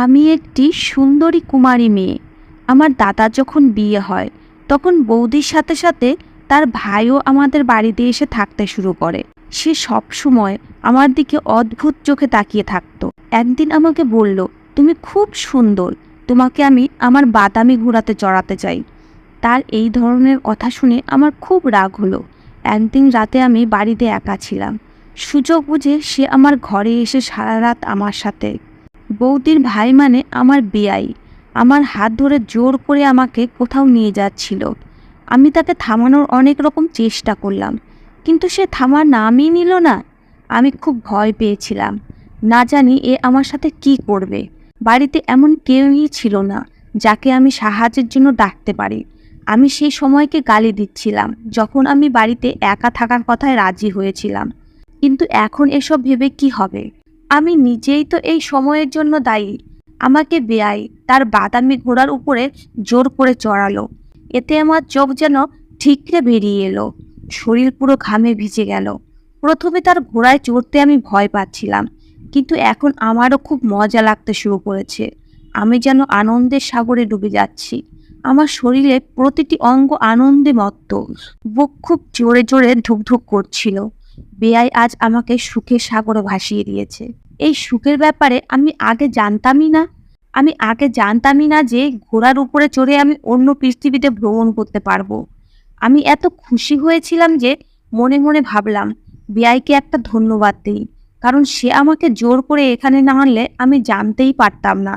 আমি একটি সুন্দরী কুমারী মেয়ে। আমার দাদার যখন বিয়ে হয় তখন বৌদির সাথে সাথে তার ভাইও আমাদের বাড়িতে এসে থাকতে শুরু করে। সে সব সময় আমার দিকে অদ্ভুত চোখে তাকিয়ে থাকতো। একদিন আমাকে বলল, তুমি খুব সুন্দর, তোমাকে আমি আমার বাদামি ঘোড়াতে চড়াতে চাই। তার এই ধরনের কথা শুনে আমার খুব রাগ হলো। একদিন রাতে আমি বাড়িতে একা ছিলাম। সুযোগ বুঝে সে আমার ঘরে এসে সারা রাত আমার সাথে। বৌদির ভাই মানে আমার বেয়াই আমার হাত ধরে জোর করে আমাকে কোথাও নিয়ে যাচ্ছিল। আমি তাকে থামানোর অনেক রকম চেষ্টা করলাম, কিন্তু সে থামার নামই নিল না। আমি খুব ভয় পেয়েছিলাম, না জানি এ আমার সাথে কি করবে। বাড়িতে এমন কেউই ছিল না যাকে আমি সাহায্যের জন্য ডাকতে পারি। আমি সেই সময়কে গালি দিচ্ছিলাম যখন আমি বাড়িতে একা থাকার কথায় রাজি হয়েছিলাম। কিন্তু এখন এসব ভেবে কি হবে? আমি নিজেই তো এই সময়ের জন্য দায়ী। আমাকে বেয়াই তার বাদামি ঘোড়ার উপরে জোর করে চড়ালো। এতে আমার চোখ যেন ঠিকরে বেরিয়ে এলো, শরীর পুরো ঘামে ভিজে গেল। প্রথমে তার ঘোড়ায় চড়তে আমি ভয় পাচ্ছিলাম, কিন্তু এখন আমারও খুব মজা লাগতে শুরু করেছে। আমি যেন আনন্দের সাগরে ডুবে যাচ্ছি। আমার শরীরে প্রতিটি অঙ্গ আনন্দে মত্ত, বুক খুব জোরে জোরে ধুকধুক করছিল। বেয়াই আজ আমাকে সুখের সাগরে ভাসিয়ে দিয়েছে। এই সুখের ব্যাপারে আমি আগে জানতামই না যে ঘোড়ার উপরে চড়ে আমি অন্য পৃথিবীতে ভ্রমণ করতে পারবো। আমি এত খুশি হয়েছিলাম যে মনে মনে ভাবলাম বেয়াইকে একটা ধন্যবাদ দিই, কারণ সে আমাকে জোর করে এখানে না আনলে আমি জানতেই পারতাম না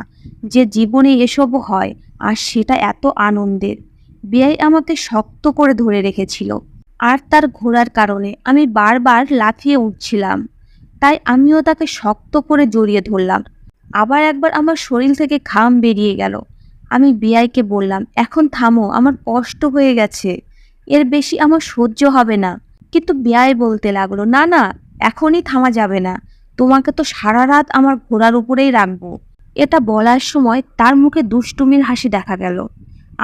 যে জীবনে এসবও হয়, আর সেটা এত আনন্দের। বেয়াই আমাকে শক্ত করে ধরে রেখেছিল, আর তার ঘোড়ার কারণে আমি বারবার লাফিয়ে উঠছিলাম। তাই আমিও তাকে শক্ত করে জড়িয়ে ধরলাম। আবার একবার আমার শরীর থেকে ঘাম বেরিয়ে গেল। আমি বেয়াইকে বললাম, এখন থামো, আমার কষ্ট হয়ে গেছে, এর বেশি আমার সহ্য হবে না। কিন্তু বেয়াই বলতে লাগলো, না না, এখনই থামা যাবে না, তোমাকে তো সারা রাত আমার ঘোড়ার উপরেই রাখবো। এটা বলার সময় তার মুখে দুষ্টুমির হাসি দেখা গেল।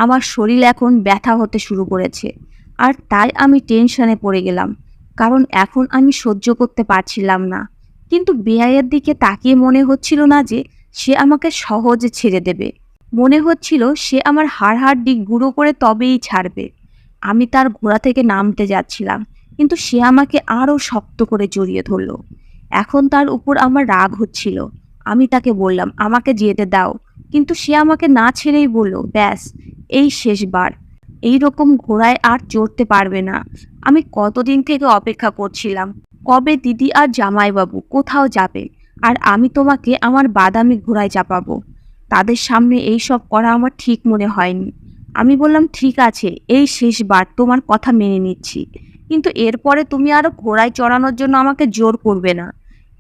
আমার শরীর এখন ব্যথা হতে শুরু করেছে, আর তাই আমি টেনশনে পড়ে গেলাম, কারণ এখন আমি সহ্য করতে পারছিলাম না। কিন্তু বেয়াইয়ের দিকে তাকিয়ে মনে হচ্ছিল না যে সে আমাকে সহজে ছেড়ে দেবে। মনে হচ্ছিল সে আমার হাড় গুঁড়ো করে তবেই ছাড়বে। আমি তার ঘোড়া থেকে নামতে যাচ্ছিলাম, কিন্তু সে আমাকে আরও শক্ত করে জড়িয়ে ধরল। এখন তার উপর আমার রাগ হচ্ছিল। আমি তাকে বললাম, আমাকে যেতে দাও, কিন্তু সে আমাকে না ছেড়েই বলল, ব্যাস, এই শেষবার, এই রকম ঘোড়ায় আর চড়তে পারবে না। আমি কতদিন থেকে অপেক্ষা করছিলাম, কবে দিদি আর জামাইবাবু কোথাও যাবে, আর আমি তোমাকে আমার বাদামি ঘোড়ায় চাপাবো। তাদের সামনে এই সব করা আমার ঠিক মনে হয়নি। আমি বললাম, ঠিক আছে, এই শেষবার তোমার কথা মেনে নিচ্ছি, কিন্তু এরপরে তুমি আরো ঘোড়ায় চড়ানোর জন্য আমাকে জোর করবে না,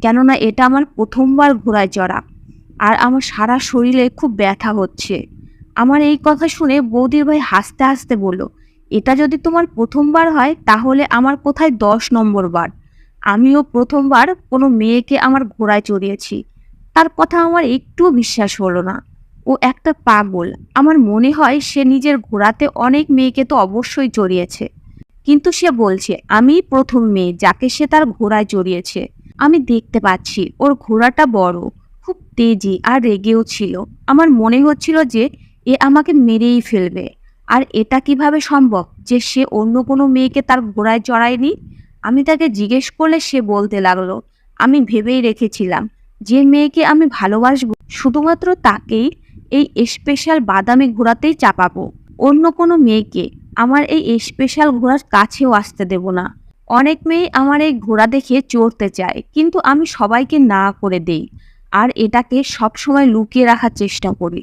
কেননা এটা আমার প্রথমবার ঘোড়ায় চড়া, আর আমার সারা শরীরে খুব ব্যথা হচ্ছে। আমার এই কথা শুনে বৌদির ভাই হাসতে হাসতে বলল, এটা যদি তোমার প্রথমবার হয় তাহলে আমার কোথায় 10 নম্বর বার। আমিও প্রথমবার কোনো মেয়েকে আমার ঘোড়ায় চড়িয়েছি। তার কথা আমার একটুও বিশ্বাস হলো না। ও একটা পাগল। আমার মনে হয় সে নিজের ঘোড়াতে অনেক মেয়েকে তো অবশ্যই চড়িয়েছে, কিন্তু সে বলছে আমি প্রথম মেয়ে যাকে সে তার ঘোড়ায় চড়িয়েছে। আমি দেখতে পাচ্ছি ওর ঘোড়াটা বড়, খুব তেজি আর রেগেও ছিল। আমার মনে হচ্ছিল যে এ আমাকে মেরেই ফেলবে। আর এটা কিভাবে সম্ভব যে সে অন্য কোনো মেয়েকে তার ঘোড়ায় চড়ায়নি? আমি তাকে জিজ্ঞেস করলে সে বলতে লাগলো, আমি ভেবেই রেখেছিলাম যে মেয়েকে আমি ভালোবাসবো শুধুমাত্র তাকেই এই স্পেশাল বাদামি ঘোড়াতেই চাপাবো। অন্য কোনো মেয়েকে আমার এই স্পেশাল ঘোড়ার কাছেও আসতে দেব না। অনেক মেয়ে আমার এই ঘোড়া দেখে চড়তে চায়, কিন্তু আমি সবাইকে না করে দেই, আর এটাকে সবসময় লুকিয়ে রাখার চেষ্টা করি।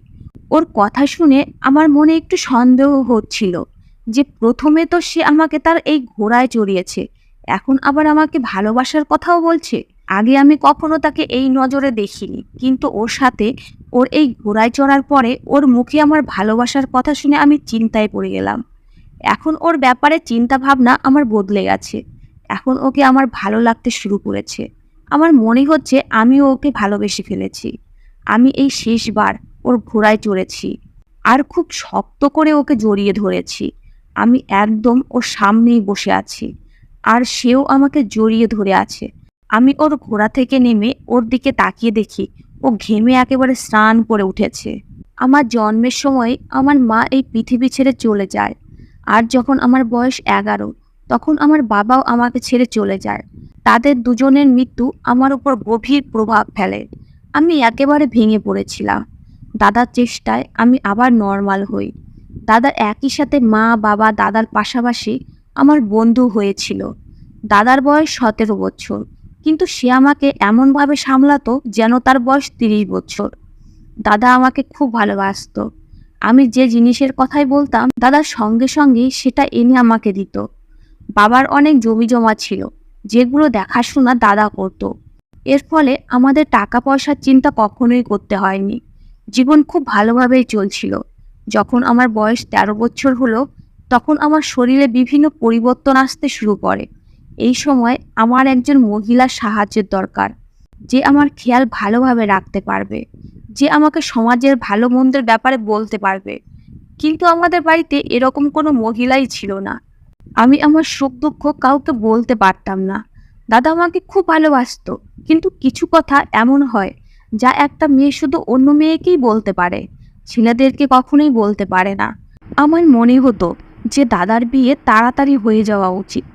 ওর কথা শুনে আমার মনে একটু সন্দেহ হচ্ছিল যে প্রথমে তো সে আমাকে তার এই ঘোড়ায় চড়িয়েছে, এখন আবার আমাকে ভালোবাসার কথাও বলছে। আগে আমি কখনো তাকে এই নজরে দেখিনি, কিন্তু ওর সাথে ওর এই ঘোড়ায় চড়ার পরে ওর মুখে আমার ভালোবাসার কথা শুনে আমি চিন্তায় পড়ে গেলাম। এখন ওর ব্যাপারে চিন্তা ভাবনা আমার বদলে গেছে। এখন ওকে আমার ভালো লাগতে শুরু করেছে। আমার মনে হচ্ছে আমিও ওকে ভালোবেসে ফেলেছি। আমি এই শেষবার ওর ঘোড়ায় চড়েছি, আর খুব শক্ত করে ওকে জড়িয়ে ধরেছি। আমি একদম ওর সামনেই বসে আছি, আর সেও আমাকে জড়িয়ে ধরে আছে। আমি ওর ঘোড়া থেকে নেমে ওর দিকে তাকিয়ে দেখি ও ও ঘেমে একেবারে স্নান করে উঠেছে। আমার জন্মের সময় আমার মা এই পৃথিবী ছেড়ে চলে যায়, আর যখন আমার বয়স 11 তখন আমার বাবাও আমাকে ছেড়ে চলে যায়। তাদের দুজনের মৃত্যু আমার উপর গভীর প্রভাব ফেলে। আমি একেবারে ভেঙে পড়েছিলাম। দাদার চেষ্টায় আমি আবার নর্মাল হই। দাদা একই সাথে মা, বাবা, দাদার পাশাপাশি আমার বন্ধু হয়েছিল। দাদার বয়স 17 বছর, কিন্তু সে আমাকে এমনভাবে সামলাতো যেন তার বয়স 30 বছর। দাদা আমাকে খুব ভালোবাসতো। আমি যে জিনিসের কথাই বলতাম দাদার সঙ্গে সঙ্গেই সেটা এনে আমাকে দিত। বাবার অনেক জমি জমা ছিল, যেগুলো দেখাশোনা দাদা করত। এর ফলে আমাদের টাকা পয়সার চিন্তা কখনোই করতে হয়নি। জীবন খুব ভালোভাবেই চলছিল। যখন আমার বয়স 13 বছর হলো, তখন আমার শরীরে বিভিন্ন পরিবর্তন আসতে শুরু করে। এই সময় আমার একজন মহিলার সাহায্যের দরকার, যে আমার খেয়াল ভালোভাবে রাখতে পারবে, যে আমাকে সমাজের ভালো মন্দের ব্যাপারে বলতে পারবে। কিন্তু আমাদের বাড়িতে এরকম কোনো মহিলাই ছিল না। আমি আমার সুখ দুঃখ কাউকে বলতে পারতাম না। দাদা আমাকে খুব ভালোবাসতো, কিন্তু কিছু কথা এমন হয় যা একটা মেয়ে শুধু অন্য মেয়েকেই বলতে পারে, ছেলেদেরকে কখনোই বলতে পারে না। আমার মনে হতো যে দাদার বিয়ে তাড়াতাড়ি হয়ে যাওয়া উচিত,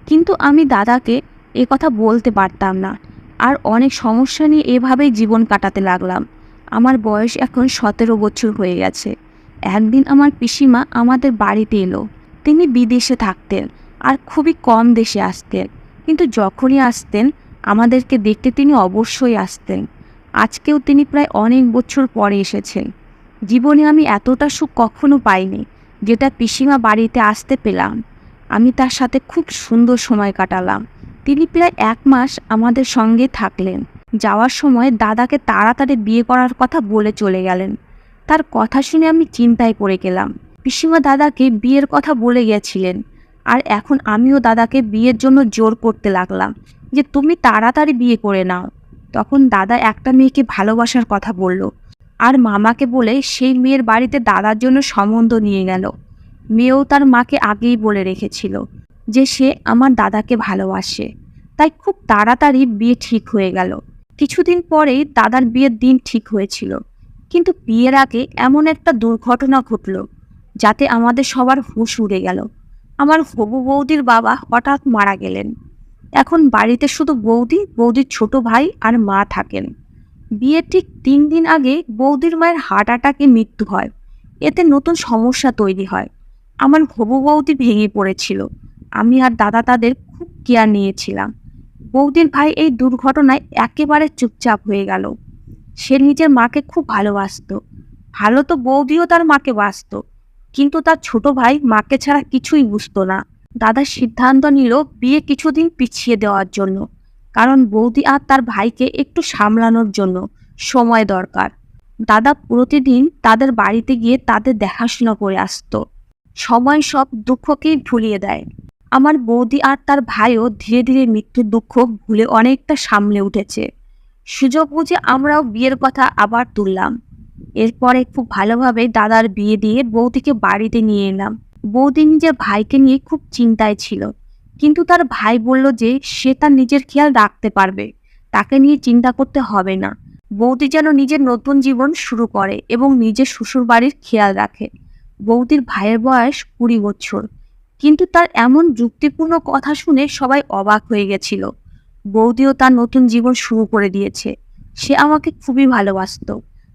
কিন্তু আমি দাদাকে এ কথা বলতে পারতাম না। আর অনেক সমস্যা নিয়ে এভাবেই জীবন কাটাতে লাগলাম। আমার বয়স এখন 17 বছর হয়ে গেছে। একদিন আমার পিসিমা আমাদের বাড়িতে এলো। তিনি বিদেশে থাকতেন আর খুবই কম দেশে আসতেন, কিন্তু যখনই আসতেন আমাদেরকে দেখতে তিনি অবশ্যই আসতেন। আজকেও তিনি প্রায় অনেক বছর পরে এসেছেন। জীবনে আমি এতটা সুখ কখনো পাইনি যেটা পিসিমা বাড়িতে আসতে পেলাম। আমি তার সাথে খুব সুন্দর সময় কাটালাম। তিনি প্রায় 1 মাস আমাদের সঙ্গে থাকলেন। যাওয়ার সময় দাদাকে তাড়াতাড়ি বিয়ে করার কথা বলে চলে গেলেন। তার কথা শুনে আমি চিন্তায় পড়ে গেলাম। পিসিমা দাদাকে বিয়ের কথা বলে গেছিলেন, আর এখন আমিও দাদাকে বিয়ের জন্য জোর করতে লাগলাম যে তুমি তাড়াতাড়ি বিয়ে করে নাও। তখন দাদা একটা মেয়েকে ভালোবাসার কথা বলল, আর মামাকে বলে সেই মেয়ের বাড়িতে দাদার জন্য সম্বন্ধ নিয়ে গেল। মেয়েও তার মাকে আগেই বলে রেখেছিল যে সে আমার দাদাকে ভালোবাসে। তাই খুব তাড়াতাড়ি বিয়ে ঠিক হয়ে গেল। কিছুদিন পরেই দাদার বিয়ের দিন ঠিক হয়েছিল, কিন্তু বিয়ের আগে এমন একটা দুর্ঘটনা ঘটল যাতে আমাদের সবার হুঁশ উড়ে গেল। আমার হবু বৌদির বাবা হঠাৎ মারা গেলেন। এখন বাড়িতে শুধু বৌদি, বৌদির ছোট ভাই আর মা থাকেন। বিয়ের ঠিক 3 দিন আগে বৌদির মায়ের হার্ট অ্যাটাকে মৃত্যু হয়। এতে নতুন সমস্যা তৈরি হয়। আমার হবু বৌদি ভেঙে পড়েছিল। আমি আর দাদা তাদের খুব কেয়ার নিয়েছিলাম। বৌদির ভাই এই দুর্ঘটনায় একেবারে চুপচাপ হয়ে গেল। সে নিজের মাকে খুব ভালোবাসতো। ভালো তো বৌদিও তার মাকে বাসতো, কিন্তু তার ছোট ভাই মাকে ছাড়া কিছুই বুঝতো না। দাদা সিদ্ধান্ত নিল বিয়ে কিছুদিন পিছিয়ে দেওয়ার জন্য, কারণ বৌদি আর তার ভাইকে একটু সামলানোর জন্য সময় দরকার। দাদা প্রতিদিন তাদের বাড়িতে গিয়ে তাদের দেখাশোনা করে আসতো। সময় সব দুঃখকেই ভুলিয়ে দেয়। আমার বৌদি আর তার ভাইও ধীরে ধীরে মৃত্যুর দুঃখ ভুলে অনেকটা সামলে উঠেছে। সুযোগ বুঝে আমরাও বিয়ের কথা আবার তুললাম। এরপরে খুব ভালোভাবে দাদার বিয়ে দিয়ে বৌদিকে বাড়িতে নিয়ে এলাম। বৌদি নিজের ভাইকে নিয়ে খুব চিন্তায় ছিল, কিন্তু তার ভাই বলল যে সে তার নিজের খেয়াল রাখতে পারবে, তাকে নিয়ে চিন্তা করতে হবে না। বৌদি যেন নিজের নতুন জীবন শুরু করে এবং নিজের শ্বশুর বাড়ির খেয়াল রাখে। বৌদির ভাইয়ের বয়স 20 বছর, কিন্তু তার এমন যুক্তিপূর্ণ কথা শুনে সবাই অবাক হয়ে গেছিল। বৌদিও তার নতুন জীবন শুরু করে দিয়েছে। সে আমাকে খুবই ভালোবাসতো।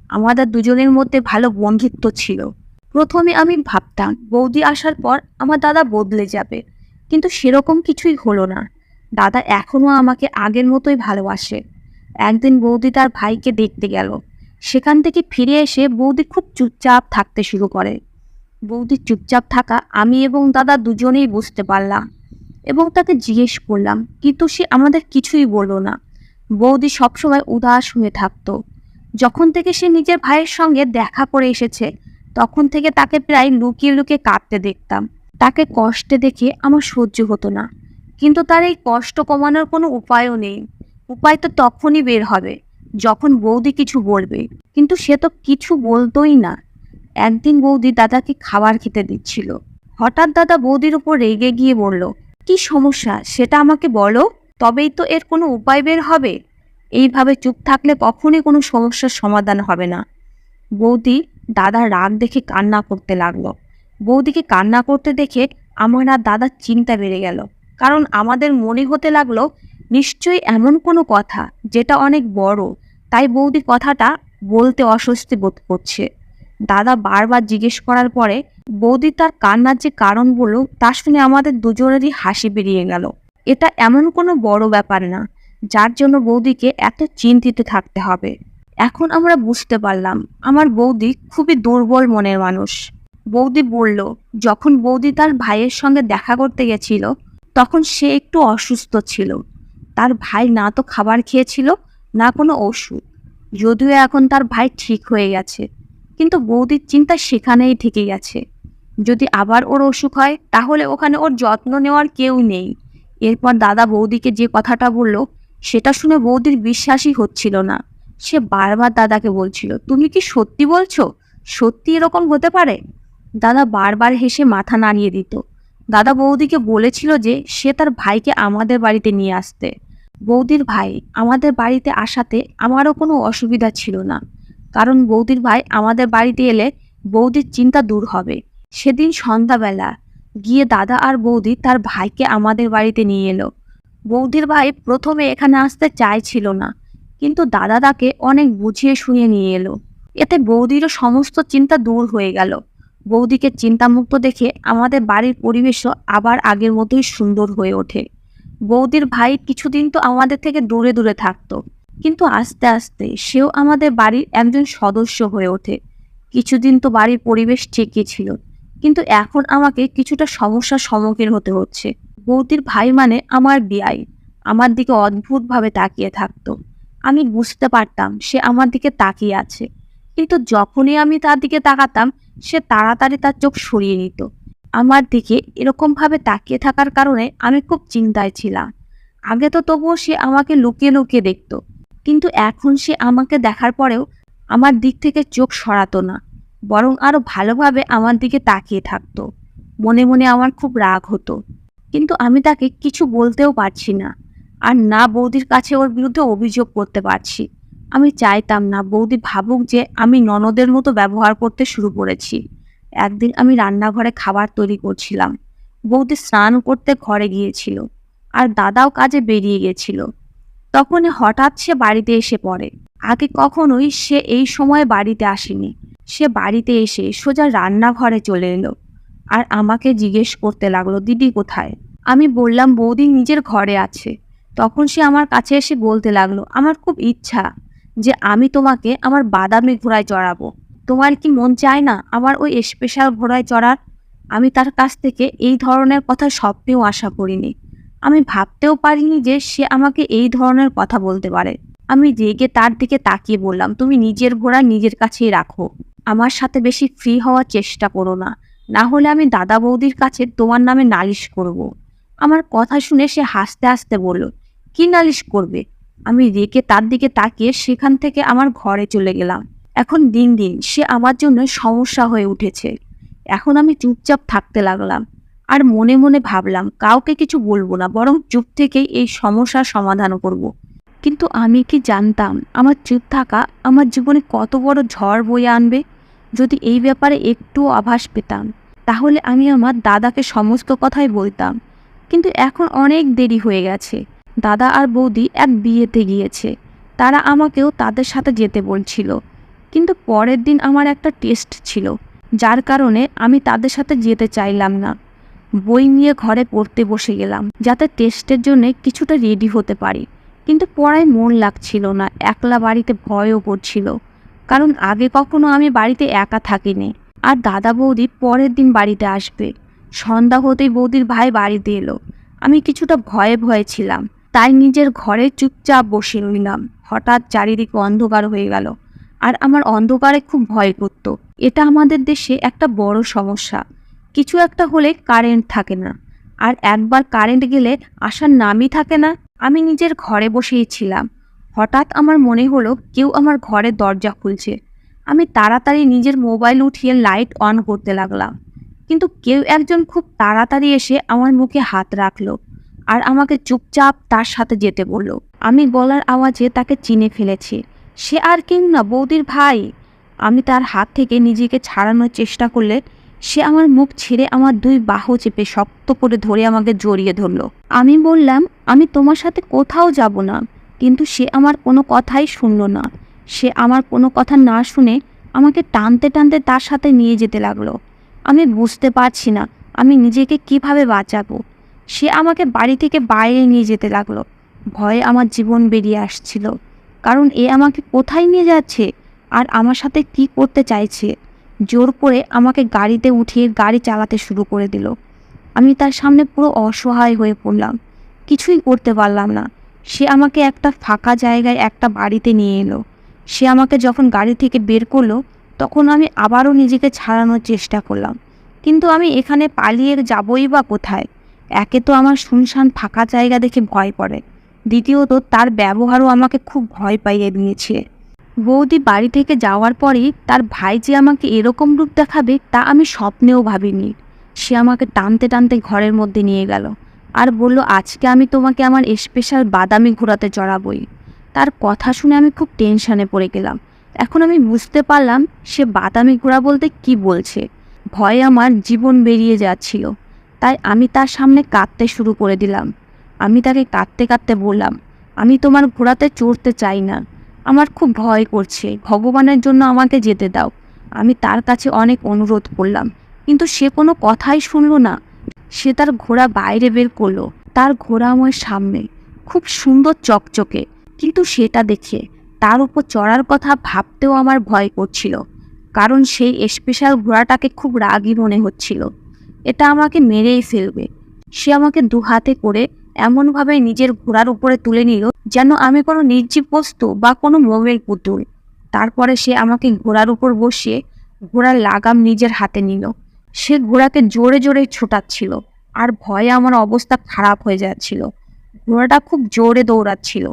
আমাদের দুজনের মধ্যে ভালো বন্ধুত্ব ছিল। প্রথমে আমি ভাবতাম বৌদি আসার পর আমার দাদা বদলে যাবে, কিন্তু সেরকম কিছুই হলো না। দাদা এখনো আমাকে আগের মতোই ভালোবাসে। একদিন বৌদি তার ভাইকে দেখতে গেল। সেখান থেকে ফিরে এসে বৌদি খুব চুপচাপ থাকতে শুরু করে। বৌদির চুপচাপ থাকা আমি এবং দাদা দুজনেই বুঝতে পারলাম এবং তাকে জিজ্ঞেস করলাম, কিন্তু সে আমাদের কিছুই বলল না। বৌদি সবসময় উদাস হয়ে থাকতো। যখন থেকে সে নিজের ভাইয়ের সঙ্গে দেখা করে এসেছে, তখন থেকে তাকে প্রায় লুকিয়ে লুকিয়ে কাঁদতে দেখতাম। তাকে কষ্টে দেখে আমার সহ্য হতো না, কিন্তু তার এই কষ্ট কমানোর কোনো উপায়ও নেই। উপায় তো তখনই বের হবে যখন বৌদি কিছু বলবে, কিন্তু সে তো কিছু বলতোই না। একদিন বৌদি দাদাকে খাবার খেতে দিচ্ছিল। হঠাৎ দাদা বৌদির উপর রেগে গিয়ে বলল, কি সমস্যা সেটা আমাকে বলো, তবেই তো এর কোনো উপায় বের হবে। এইভাবে চুপ থাকলে কখনোই কোনো সমস্যার সমাধান হবে না। বৌদি দাদার রাগ দেখে কান্না করতে লাগলো। বৌদিকে কান্না করতে দেখে আমার আর দাদার চিন্তা বেড়ে গেল, কারণ আমাদের মনে হতে লাগলো নিশ্চয়ই এমন কোনো কথা যেটা অনেক বড়, তাই বৌদি কথাটা বলতে অস্বস্তি বোধ করছে। দাদা বারবার জিজ্ঞেস করার পরে বৌদি তার কান্নার যে কারণ বলল তা শুনে আমাদের দুজনেরই হাসি বেরিয়ে গেল। এটা এমন কোনো বড় ব্যাপার না যার জন্য বৌদিকে এত চিন্তিত থাকতে হবে। এখন আমরা বুঝতে পারলাম আমার বৌদি খুবই দুর্বল মনের মানুষ। বৌদি বলল, যখন বৌদি তার ভাইয়ের সঙ্গে দেখা করতে গেছিল তখন সে একটু অসুস্থ ছিল। তার ভাই না তো খাবার খেয়েছিল, না কোনো ওষুধ। যদিও এখন তার ভাই ঠিক হয়ে গেছে, কিন্তু বৌদির চিন্তা সেখানেই থেকে গেছে। যদি আবার ওর অসুখ হয় তাহলে ওখানে ওর যত্ন নেওয়ার কেউ নেই। এরপর দাদা বৌদিকে যে কথাটা বলল সেটা শুনে বৌদির বিশ্বাসই হচ্ছিল না। সে বারবার দাদাকে বলছিল, তুমি কি সত্যি বলছো? সত্যি এরকম হতে পারে? দাদা বারবার হেসে মাথা নাড়িয়ে দিত। দাদা বৌদিকে বলেছিল যে সে তার ভাইকে আমাদের বাড়িতে নিয়ে আসতে। বৌদির ভাই আমাদের বাড়িতে আসাতে আমারও কোনো অসুবিধা ছিল না, কারণ বৌদির ভাই আমাদের বাড়িতে এলে বৌদির চিন্তা দূর হবে। সেদিন সন্ধ্যাবেলা গিয়ে দাদা আর বৌদি তার ভাইকে আমাদের বাড়িতে নিয়ে এলো। বৌদির ভাই প্রথমে এখানে আসতে চাইছিল না, কিন্তু দাদা তাকে অনেক বুঝিয়ে শুনিয়ে নিয়ে এলো। এতে বৌদিরও সমস্ত চিন্তা দূর হয়ে গেল। বৌদিকে চিন্তামুক্ত দেখে আমাদের বাড়ির পরিবেশও আবার আগের মতোই সুন্দর হয়ে ওঠে। বৌদির ভাই কিছুদিন তো আমাদের থেকে দূরে দূরে থাকতো, কিন্তু আস্তে আস্তে সেও আমাদের বাড়ির একজন সদস্য হয়ে ওঠে। কিছুদিন তো বাড়ির পরিবেশ ঠিকই ছিল, কিন্তু এখন আমাকে কিছুটা সমস্যার সম্মুখীন হতে হচ্ছে। বৌদির ভাই মানে আমার বিয়াই আমার দিকে অদ্ভুতভাবে তাকিয়ে থাকতো। আমি বুঝতে পারতাম সে আমার দিকে তাকিয়ে আছে, কিন্তু যখনই আমি তার দিকে তাকাতাম সে তাড়াতাড়ি তার চোখ সরিয়ে নিত। আমার দিকে এরকমভাবে তাকিয়ে থাকার কারণে আমি খুব চিন্তায় ছিলাম। আগে তো তবুও সে আমাকে লুকিয়ে লুকিয়ে দেখতো, কিন্তু এখন সে আমাকে দেখার পরেও আমার দিক থেকে চোখ সরাতো না, বরং আরো ভালোভাবে আমার দিকে তাকিয়ে থাকতো। মনে মনে আমার খুব রাগ হতো, কিন্তু আমি তাকে কিছু বলতেও পারছি না, আর না বৌদির কাছে ওর বিরুদ্ধে অভিযোগ করতে পারছি। আমি চাইতাম না বৌদি ভাবুক যে আমি ননদের মতো ব্যবহার করতে শুরু করেছি। একদিন আমি রান্নাঘরে খাবার তৈরি করছিলাম। বৌদি স্নান করতে ঘরে গিয়েছিল, আর দাদাও কাজে বেরিয়ে গেছিল। তখনই হঠাৎ সে বাড়িতে এসে পড়ে। আগে কখনোই সে এই সময় বাড়িতে আসেনি। সে বাড়িতে এসে সোজা রান্নাঘরে চলে এলো, আর আমাকে জিজ্ঞেস করতে লাগলো, দিদি কোথায়? আমি বললাম বৌদি নিজের ঘরে আছে। তখন সে আমার কাছে এসে বলতে লাগলো, আমার খুব ইচ্ছা যে আমি তোমাকে আমার বাদামি ঘোড়ায় চড়াবো। তোমার কি মন চায় না আমার ওই স্পেশাল ঘোড়ায় চড়ার? আমি তার কাছ থেকে এই ধরনের কথা স্বপ্নেও আশা করিনি। আমি ভাবতেও পারিনি যে সে আমাকে এই ধরনের কথা বলতে পারে। আমি রেগে তার দিকে তাকিয়ে বললাম, তুমি নিজের ঘোড়া নিজের কাছেই রাখো। আমার সাথে বেশি ফ্রি হওয়ার চেষ্টা করো না, না হলে আমি দাদা বৌদির কাছে তোমার নামে নালিশ করব। আমার কথা শুনে সে হাসতে হাসতে বলল, কি নালিশ করবে? আমি রেগে তার দিকে তাকিয়ে সেখান থেকে আমার ঘরে চলে গেলাম। এখন দিন দিন সে আমার জন্য সমস্যা হয়ে উঠেছে। এখন আমি চুপচাপ থাকতে লাগলাম, আর মনে মনে ভাবলাম কাউকে কিছু বলবো না, বরং চুপ থেকেই এই সমস্যার সমাধান করব। কিন্তু আমি কি জানতাম আমার চুপ থাকা আমার জীবনে কত বড় ঝড় বয়ে আনবে। যদি এই ব্যাপারে একটু আভাস পেতাম তাহলে আমি আমার দাদাকে সমস্ত কথাই বলতাম, কিন্তু এখন অনেক দেরি হয়ে গেছে। দাদা আর বৌদি এক বিয়েতে গিয়েছে, তারা আমাকেও তাদের সাথে যেতে বলছিল, কিন্তু পরের দিন আমার একটা টেস্ট ছিল, যার কারণে আমি তাদের সাথে যেতে চাইলাম না। বই নিয়ে ঘরে পড়তে বসে গেলাম যাতে টেস্টের জন্য কিছুটা রেডি হতে পারি, কিন্তু পড়ায় মন লাগছিল না। একলা বাড়িতে ভয়ও করছিল, কারণ আগে কখনো আমি বাড়িতে একা থাকিনি। আর দাদা বৌদি পরের দিন বাড়িতে আসবে। সন্ধ্যা হতেই বৌদির ভাই বাড়িতে এলো। আমি কিছুটা ভয়ে ভয়ে ছিলাম, তাই নিজের ঘরে চুপচাপ বসে রইলাম। হঠাৎ চারিদিকে অন্ধকার হয়ে গেল, আর আমার অন্ধকারে খুব ভয় করত। এটা আমাদের দেশে একটা বড় সমস্যা। কিছু একটা হলে কারেন্ট থাকে না, আর একবার কারেন্ট গেলে আসার নামই থাকে না। আমি নিজের ঘরে বসেই ছিলাম। হঠাৎ আমার মনে হলো কেউ আমার ঘরের দরজা খুলছে। আমি তাড়াতাড়ি নিজের মোবাইল উঠিয়ে লাইট অন করতে লাগলাম, কিন্তু কেউ একজন খুব তাড়াতাড়ি এসে আমার মুখে হাত রাখলো, আর আমাকে চুপচাপ তার সাথে যেতে বলল। আমি গলার আওয়াজে তাকে চিনে ফেলেছি। সে আর কেউ না, বৌদির ভাই। আমি তার হাত থেকে নিজেকে ছাড়ানোর চেষ্টা করলে সে আমার মুখ ছেড়ে আমার দুই বাহু চেপে শক্ত করে ধরে আমাকে জড়িয়ে ধরল। আমি বললাম, আমি তোমার সাথে কোথাও যাব না। কিন্তু সে আমার কোনো কথাই শুনল না। সে আমার কোনো কথা না শুনে আমাকে টানতে টানতে তার সাথে নিয়ে যেতে লাগলো। আমি বুঝতে পারছি না আমি নিজেকে কিভাবে বাঁচাবো। সে আমাকে বাড়ি থেকে বাইরে নিয়ে যেতে লাগলো। ভয়ে আমার জীবন বেরিয়ে আসছিল, কারণ এ আমাকে কোথায় নিয়ে যাচ্ছে আর আমার সাথে কি করতে চাইছে। জোর করে আমাকে গাড়িতে উঠিয়ে গাড়ি চালাতে শুরু করে দিল। আমি তার সামনে পুরো অসহায় হয়ে পড়লাম, কিছুই করতে পারলাম না। সে আমাকে একটা ফাঁকা জায়গায় একটা বাড়িতে নিয়ে এলো। সে আমাকে যখন গাড়ি থেকে বের করলো, তখন আমি আবারও নিজেকে ছাড়ানোর চেষ্টা করলাম। কিন্তু আমি এখানে পালিয়ে যাবই বা কোথায়? একে তো আমার শুনশান ফাঁকা জায়গা দেখে ভয় করে, দ্বিতীয়ত তার ব্যবহারও আমাকে খুব ভয় পাইয়ে দিয়েছে। বৌদি বাড়ি থেকে যাওয়ার পরেই তার ভাই যে আমাকে এরকম রূপ দেখাবে তা আমি স্বপ্নেও ভাবিনি। সে আমাকে টানতে টানতে ঘরের মধ্যে নিয়ে গেল আর বলল, আজকে আমি তোমাকে আমার স্পেশাল বাদামি ঘোড়াতে চড়াবই। তার কথা শুনে আমি খুব টেনশনে পড়ে গেলাম। এখন আমি বুঝতে পারলাম সে বাদামি ঘোড়া বলতে কি বলছে। ভয়ে আমার জীবন বেরিয়ে যাচ্ছিল, তাই আমি তার সামনে কাঁদতে শুরু করে দিলাম। আমি তাকে কাঁদতে কাঁদতে বললাম, আমি তোমার ঘোড়াতে চড়তে চাই না, আমার খুব ভয় করছে, ভগবানের জন্য আমাকে যেতে দাও। আমি তার কাছে অনেক অনুরোধ করলাম, কিন্তু সে কোনো কথাই শুনল না। সে তার ঘোড়া বাইরে বের করলো। তার ঘোড়া আমার সামনে, খুব সুন্দর চকচকে, কিন্তু সেটা দেখে তার উপর চড়ার কথা ভাবতেও আমার ভয় করছিল, কারণ সেই স্পেশাল ঘোড়াটাকে খুব রাগী মনে হচ্ছিল। এটা আমাকে মেরেই ফেলবে। সে আমাকে দু হাতে করে এমনভাবে নিজের ঘোড়ার উপরে তুলে নিল যেন আমি কোনো নির্জীব বস্তু বা কোনো মোমের পুতুল। তারপরে সে আমাকে ঘোড়ার উপর বসিয়ে ঘোড়ার লাগাম নিজের হাতে নিল। সে ঘোড়াকে জোরে জোরে ছোটাচ্ছিল আর ভয়ে আমার অবস্থা খারাপ হয়ে যাচ্ছিল। ঘোড়াটা খুব জোরে দৌড়াচ্ছিল।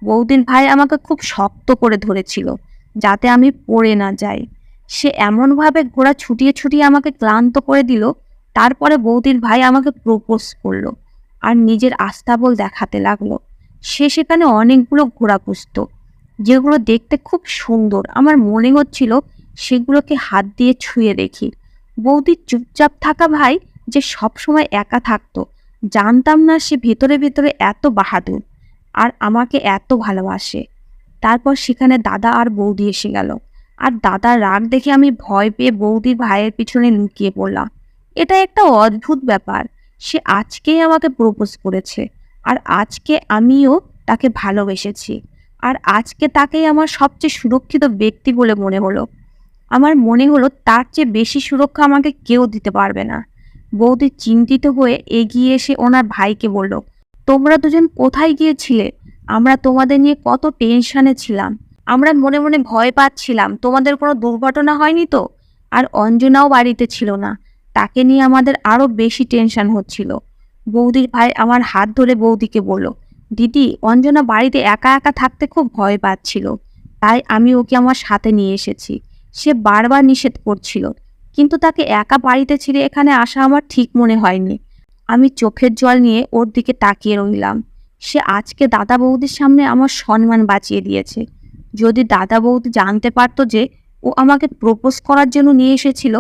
বৌদির ভাই আমাকে খুব শক্ত করে ধরেছিল যাতে আমি পড়ে না যাই। সে এমনভাবে ঘোড়া ছুটিয়ে ছুটিয়ে আমাকে ক্লান্ত করে দিল। তারপরে বৌদির ভাই আমাকে প্রপোজ করলো আর নিজের আস্তাবল দেখাতে লাগলো। সে সেখানে অনেকগুলো ঘোড়া পুষত, যেগুলো দেখতে খুব সুন্দর। আমার মনে হচ্ছিল সেগুলোকে হাত দিয়ে ছুঁয়ে দেখি। বৌদির চুপচাপ থাকা ভাই যে সবসময় একা থাকতো, জানতাম না সে ভেতরে ভেতরে এত বাহাদুর আর আমাকে এত ভালোবাসে। তারপর সেখানে দাদা আর বৌদি এসে গেল, আর দাদার রাগ দেখে আমি ভয় পেয়ে বৌদির ভাইয়ের পিছনে লুকিয়ে পড়লাম। এটা একটা অদ্ভুত ব্যাপার, সে আজকেই আমাকে প্রপোজ করেছে আর আজকে আমিও তাকে ভালোবেসেছি, আর আজকে তাকেই আমার সবচেয়ে সুরক্ষিত ব্যক্তি বলে মনে হলো। আমার মনে হলো তার চেয়ে বেশি সুরক্ষা আমাকে কেউ দিতে পারবে না। বৌদি চিন্তিত হয়ে এগিয়ে এসে ওনার ভাইকে বলল, তোমরা দুজন কোথায় গিয়েছিলে? আমরা তোমাদের নিয়ে কত টেনশনে ছিলাম। আমরা মনে মনে ভয় পাচ্ছিলাম তোমাদের কোনো দুর্ঘটনা হয়নি তো। আর অঞ্জনাও বাড়িতে ছিল না, তাকে নিয়ে আমাদের আরো বেশি টেনশন হচ্ছিল। বৌদির ভাই আমার হাত ধরে বৌদিকে বলল, দিদি, অঞ্জনা বাড়িতে একা একা থাকতে খুব ভয় পাচ্ছিল, তাই আমি ওকে আমার সাথে নিয়ে এসেছি। সে বারবার নিষেধ করছিল, কিন্তু তাকে একা বাড়িতে ছেড়ে এখানে আসা আমার ঠিক মনে হয়নি। আমি চোখের জল নিয়ে ওর দিকে তাকিয়ে রইলাম। সে আজকে দাদা বৌদির সামনে আমার সম্মান বাঁচিয়ে দিয়েছে। যদি দাদা বৌদি জানতে পারতো যে ও আমাকে প্রপোজ করার জন্য নিয়ে এসেছিল,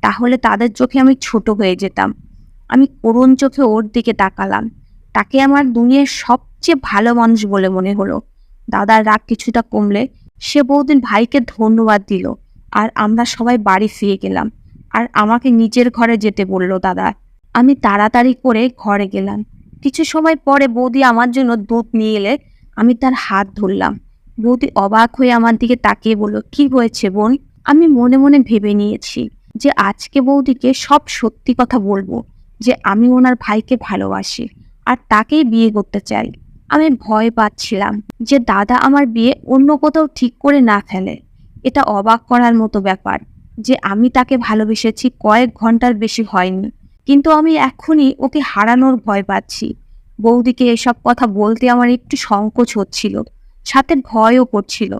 তাহলে তাদের চোখে আমি ছোট হয়ে যেতাম। আমি করুণ চোখে ওর দিকে তাকালাম। তাকে আমার দুনিয়ার সবচেয়ে ভালো মানুষ বলে মনে হলো। দাদার রাগ কিছুটা কমলে সে বৌদির ভাইকে ধন্যবাদ দিল, আর আমরা সবাই বাড়ি ফিরে গেলাম। আর আমাকে নিচের ঘরে যেতে বলল দাদা। আমি তাড়াতাড়ি করে ঘরে গেলাম। কিছু সময় পরে বৌদি আমার জন্য দুধ নিয়ে এলে আমি তার হাত ধরলাম। বৌদি অবাক হয়ে আমার দিকে তাকিয়ে বলল, কি হয়েছে বোন? আমি মনে মনে ভেবে নিয়েছি যে আজকে বৌদিকে সব সত্যি কথা বলবো, যে আমি ওনার ভাইকে ভালোবাসি আর তাকেই বিয়ে করতে চাই। আমি ভয় পাচ্ছিলাম যে দাদা আমার বিয়ে অন্য কোথাও ঠিক করে না ফেলে। এটা অবাক করার মতো ব্যাপার যে আমি তাকে ভালোবেসেছি কয়েক ঘন্টার বেশি হয়নি, কিন্তু আমি এখনই ওকে হারানোর ভয় পাচ্ছি। বৌদিকে এসব কথা বলতে আমার একটু সংকোচ হচ্ছিল, সাথে ভয়ও করছিল,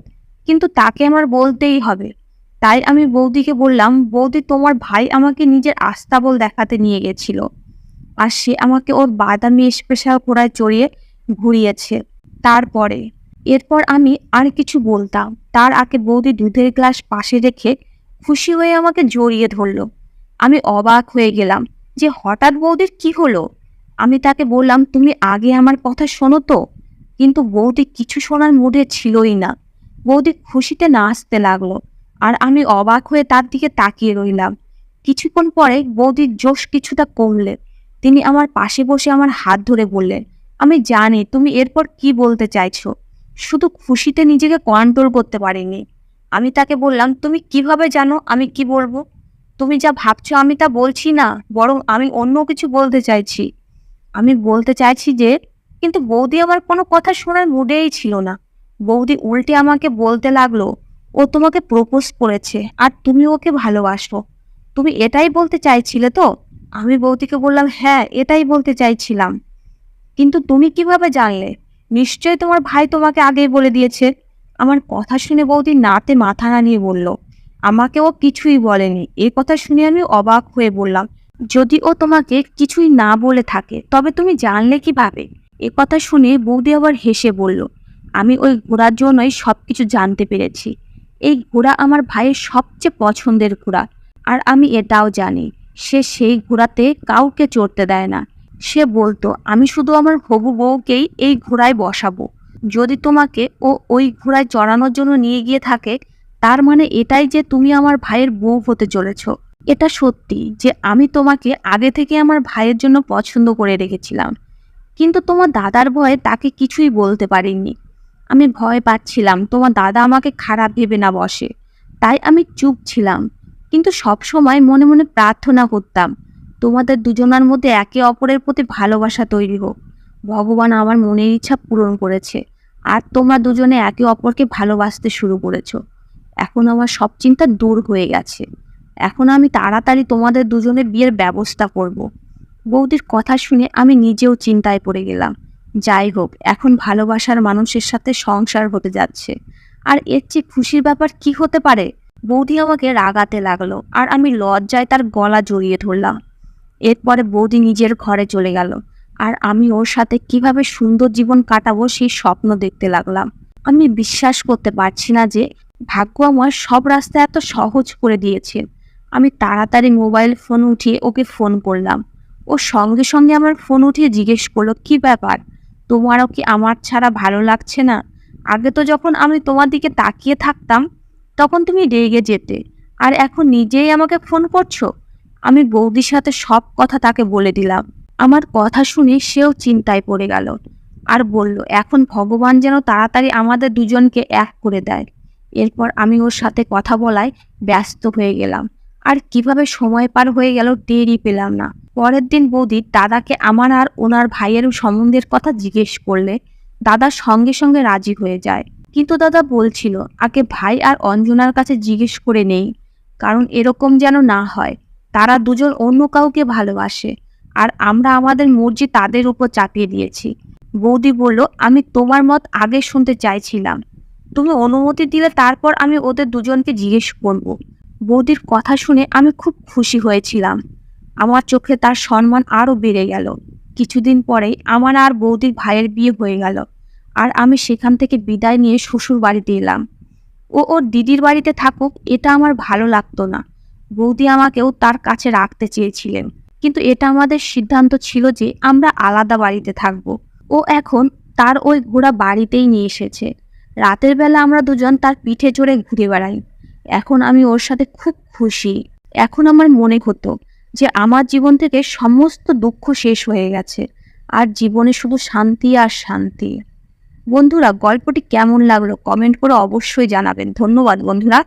কিন্তু তাকে আমার বলতেই হবে। তাই আমি বৌদিকে বললাম, বৌদি, তোমার ভাই আমাকে নিজের আস্তাবল দেখাতে নিয়ে গেছিল। আর সে আমাকে ওর বাদামি স্পেশাল ঘোড়ায় চড়িয়ে ঘুরিয়েছে। এরপর আমি আর কিছু বলতাম তার আগে বৌদি দুধের গ্লাস পাশে রেখে খুশি হয়ে আমাকে জড়িয়ে ধরলো। আমি অবাক হয়ে গেলাম যে হঠাৎ বৌদির কি হলো। আমি তাকে বললাম, তুমি আগে আমার কথা শোনো তো। কিন্তু বৌদি কিছু শোনার মুডে ছিলই না। বৌদি খুশিতে নাচতে লাগলো আর আমি অবাক হয়ে তার দিকে তাকিয়ে রইলাম। কিছুক্ষণ পরে বৌদির জোশ কিছুটা কমলে তিনি আমার পাশে বসে আমার হাত ধরে বললেন, আমি জানি তুমি এরপর কি বলতে চাইছো, শুধু খুশিতে নিজেকে কন্ট্রোল করতে পারিনি। আমি তাকে বললাম, তুমি কিভাবে জানো আমি কি বলবো? তুমি যা ভাবছো আমি তা বলছি না, বরং আমি অন্য কিছু বলতে চাইছি। আমি বলতে চাইছি যে, কিন্তু বৌদি আমার কোনো কথা শোনার মুডেই ছিল না। বৌদি উল্টে আমাকে বলতে লাগলো, ও তোমাকে প্রপোজ করেছে আর তুমি ওকে ভালোবাসো। তুমি এটাই বলতে চাইছিলে তো? আমি বৌদিকে বললাম, হ্যাঁ এটাই বলতে চাইছিলাম। কিন্তু তুমি কিভাবে জানলে? নিশ্চয়ই তোমার ভাই তোমাকে আগেই বলে দিয়েছে। আমার কথা শুনে বৌদি নাতে মাথা নাড়িয়ে বলল, আমাকে ও কিছুই বলেনি। এই কথা শুনে আমি অবাক হয়ে বললাম, যদি ও তোমাকে কিছুই না বলে থাকে তবে তুমি জানলে কিভাবে? এ কথা শুনে বৌদি আবার হেসে বলল, আমি ওই ঘোড়ার জন্যই সবকিছু জানতে পেরেছি। এই ঘোড়া আমার ভাইয়ের সবচেয়ে পছন্দের ঘোড়া। আর আমি এটাও জানি সে সেই ঘোড়াতে কাউকে চড়তে দেয় না। সে বলতো, আমি শুধু আমার হবু বউকেই এই ঘোড়ায় বসাবো। যদি তোমাকে ও ওই ঘোড়ায় চড়ানোর জন্য নিয়ে গিয়ে থাকে, তার মানে এটাই যে তুমি আমার ভাইয়ের বউ হতে চলেছ। এটা সত্যি যে আমি তোমাকে আগে থেকে আমার ভাইয়ের জন্য পছন্দ করে রেখেছিলাম, কিন্তু তোমার দাদার ভয়ে তাকে কিছুই বলতে পারিনি। আমি ভয় পাচ্ছিলাম তোমার দাদা আমাকে খারাপ ভেবে না বসে, তাই আমি চুপ ছিলাম। কিন্তু সব সময় মনে মনে প্রার্থনা করতাম তোমাদের দুজনের মধ্যে একে অপরের প্রতি ভালোবাসা তৈরি হোক। ভগবান আমার মনের ইচ্ছা পূরণ করেছে আর তোমরা দুজনে একে অপরকে ভালোবাসতে শুরু করেছো। এখন আমার সব চিন্তা দূর হয়ে গেছে। এখন আমি তাড়াতাড়ি তোমাদের দুজনের বিয়ের ব্যবস্থা করব। বৌদির কথা শুনে আমি নিজেও চিন্তায় পড়ে গেলাম। যাই হোক, এখন ভালোবাসার মানুষের সাথে সংসার হতে যাচ্ছে, আর এর চেয়ে খুশির ব্যাপার কি হতে পারে? বৌদি আমাকে রাগাতে লাগলো আর আমি লজ্জায় তার গলা জড়িয়ে ধরলাম। এরপরে বৌদি নিজের ঘরে চলে গেল আর আমি ওর সাথে কিভাবে সুন্দর জীবন কাটাবো সেই স্বপ্ন দেখতে লাগলাম। আমি বিশ্বাস করতে পারছি না যে ভাগ্য আমার সব রাস্তা এত সহজ করে দিয়েছে। আমি তাড়াতাড়ি মোবাইল ফোন উঠিয়ে ওকে ফোন করলাম। ও সঙ্গে সঙ্গে আমার ফোন উঠিয়ে জিজ্ঞেস করলো, কি ব্যাপার, তোমারও কি আমার ছাড়া ভালো লাগছে না? আগে তো যখন আমি তোমার দিকে তাকিয়ে থাকতাম তখন তুমি রেগে যেতে, আর এখন নিজেই আমাকে ফোন করছো। আমি বৌদির সাথে সব কথা তাকে বলে দিলাম। আমার কথা শুনে সেও চিন্তায় পড়ে গেল আর বলল, এখন ভগবান যেন তাড়াতাড়ি আমাদের দুজনকে এক করে দেয়। এরপর আমি ওর সাথে কথা বলায় ব্যস্ত হয়ে গেলাম, আর কিভাবে সময় পার হয়ে গেল টেরই পেলাম না। পরের দিন বৌদি দাদাকে আমার আর ওনার ভাইয়ের সম্বন্ধের কথা জিজ্ঞেস করলে দাদা সঙ্গে সঙ্গে রাজি হয়ে যায়। কিন্তু দাদা বলছিল, আগে ভাই আর অঞ্জনার কাছে জিজ্ঞেস করে নেই, কারণ এরকম যেন না হয় তারা দুজন অন্য কাউকে ভালোবাসে আর আমরা আমাদের মর্জি তাদের উপর চাপিয়ে দিয়েছি। বৌদি বলল, আমি তোমার মত আগে শুনতে চাইছিলাম, তুমি অনুমতি দিলে তারপর আমি ওদের দুজনকে জিজ্ঞেস করব। বৌদির কথা শুনে আমি খুব খুশি হয়েছিলাম। আমার চোখে তার সম্মান আরও বেড়ে গেল। কিছুদিন পরেই আমার আর বৌদির ভাইয়ের বিয়ে হয়ে গেল আর আমি সেখান থেকে বিদায় নিয়ে শ্বশুর বাড়িতে এলাম। ও ওর দিদির বাড়িতে থাকুক এটা আমার ভালো লাগতো না। বৌদি আমাকেও তার কাছে রাখতে চেয়েছিলেন, কিন্তু এটা আমাদের সিদ্ধান্ত ছিল যে আমরা আলাদা বাড়িতে থাকব। ও এখন তার ওই ঘোড়া বাড়িতেই নিয়ে এসেছে। রাতের বেলা আমরা দুজন তার পিঠে চড়ে ঘুরে বেড়াই। এখন আমি ওর সাথে খুব খুশি। এখন আমার মনে হতো যে আমার জীবন থেকে সমস্ত দুঃখ শেষ হয়ে গেছে আর জীবনে শুধু শান্তি আর শান্তি। বন্ধুরা, গল্পটি কেমন লাগলো কমেন্ট করে অবশ্যই জানাবেন। ধন্যবাদ বন্ধুরা।